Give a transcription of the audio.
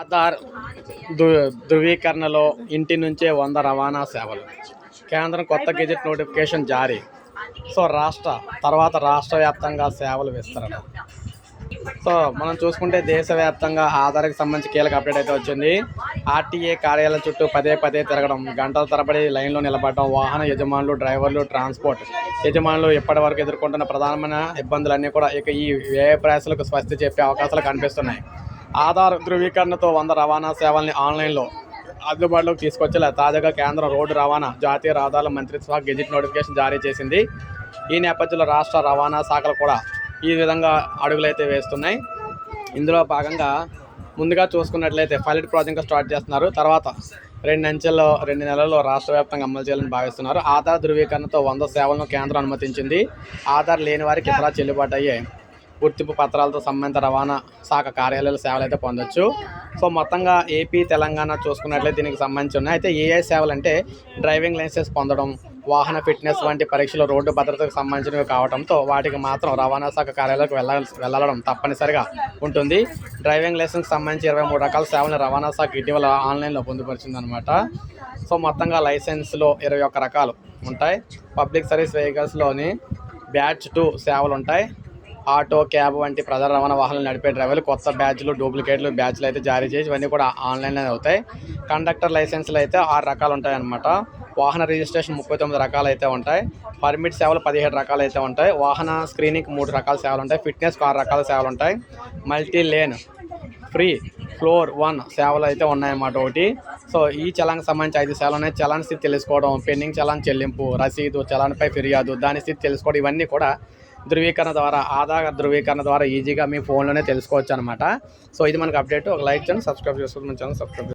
ఆధార్ ధృవీకరణలో ఇంటి నుంచే 100 రవాణా సేవలు. కేంద్రం కొత్త గెజెట్ నోటిఫికేషన్ జారీ. సో రాష్ట్ర వ్యాప్తంగా సేవలు విస్తరణ. సో మనం చూసుకుంటే దేశవ్యాప్తంగా ఆధార్కి సంబంధించి కీలక అప్డేట్ అయితే వచ్చింది. ఆర్టీఏ కార్యాలయం చుట్టూ పదే తిరగడం, గంటల తరబడి లైన్లో నిలబడడం, వాహన యజమానులు, డ్రైవర్లు, ట్రాన్స్పోర్ట్ యజమానులు ఇప్పటి వరకు ఎదుర్కొంటున్న ప్రధానమైన ఇబ్బందులన్నీ కూడా ఇక ఈ వ్యయ ప్రయాసాలకు స్వస్తి చెప్పే అవకాశాలు కనిపిస్తున్నాయి. ఆధార్ ధృవీకరణతో 100 రవాణా సేవల్ని ఆన్లైన్లో అందుబాటులోకి తీసుకొచ్చేలా తాజాగా కేంద్ర రోడ్డు రవాణా, జాతీయ రహదారుల మంత్రిత్వ శాఖ గెజిట్ నోటిఫికేషన్ జారీ చేసింది. ఈ నేపథ్యంలో రాష్ట్ర రవాణా శాఖలు కూడా ఈ విధంగా అడుగులైతే వేస్తున్నాయి. ఇందులో భాగంగా ముందుగా చూసుకున్నట్లయితే పైలట్ ప్రాజెక్ట్గా స్టార్ట్ చేస్తున్నారు. తర్వాత 2 నెలల్లో రాష్ట్ర వ్యాప్తంగా అమలు చేయాలని భావిస్తున్నారు. ఆధార్ ధృవీకరణతో 100 సేవలను కేంద్రం అనుమతించింది. ఆధార్ లేని వారికి ఇతర చెల్లుబాటు అయ్యే గుర్తింపు పత్రాలతో సంబంధిత రవాణా శాఖ కార్యాలయాల సేవలు అయితే పొందొచ్చు. సో మొత్తంగా ఏపీ, తెలంగాణ చూసుకున్నట్లయితే దీనికి సంబంధించి ఉన్నాయి. అయితే ఏ సేవలు అంటే డ్రైవింగ్ లైసెన్స్ పొందడం, వాహన ఫిట్నెస్ వంటి పరీక్షలు రోడ్డు భద్రతకు సంబంధించినవి కావడంతో వాటికి మాత్రం రవాణా శాఖ కార్యాలయాలకు వెళ్ళడం తప్పనిసరిగా ఉంటుంది. డ్రైవింగ్ లైసెన్స్కి సంబంధించి 23 రకాల సేవలను రవాణా శాఖ ఇటీవల ఆన్లైన్లో పొందుపరిచిందనమాట. సో మొత్తంగా లైసెన్స్లో 21 రకాలు ఉంటాయి. పబ్లిక్ సర్వీస్ వెహికల్స్లోని బ్యాచ్ 2 సేవలు ఉంటాయి. ఆటో, క్యాబ్ వంటి ప్రజా రవాణా వాహనాలు నడిపే డ్రైవర్లు కొత్త బ్యాచ్లు, డూప్లికేట్లు బ్యాచ్లు అయితే జారీ చేసి ఇవన్నీ కూడా ఆన్లైన్లోనే అవుతాయి. కండక్టర్ లైసెన్సులు అయితే 6 రకాలు ఉంటాయి అన్నమాట. వాహన రిజిస్ట్రేషన్ 39 రకాలు అయితే ఉంటాయి. పర్మిట్ సేవలు 17 రకాలు అయితే ఉంటాయి. వాహన స్క్రీనింగ్ 3 రకాల సేవలు ఉంటాయి. ఫిట్నెస్కి 6 రకాల సేవలు ఉంటాయి. మల్టీ లేన్ ఫ్రీ ఫ్లోర్ 1 సేవలు అయితే ఉన్నాయన్నమాట ఒకటి. సో ఈ చలాన్కి సంబంధించి 5 సేవలు ఉన్నాయి. చలాన్ స్థితి తెలుసుకోవడం, పెండింగ్ చలాన్ చెల్లింపు, రసీదు, చలాన్పై ఫిర్యాదు, దాని స్థితి తెలుసుకోవడం, ఇవన్నీ కూడా ఆధార్ ధృవీకరణ ద్వారా ఈజీగా మీ ఫోన్లోనే తెలుసుకోవచ్చు అనమాట. సో ఇది మనకు అప్డేట్. ఒక లైక్ చేయండి, సబ్స్క్రైబ్ చేసుకోండి, మన ఛానల్ సబ్స్క్రైబ్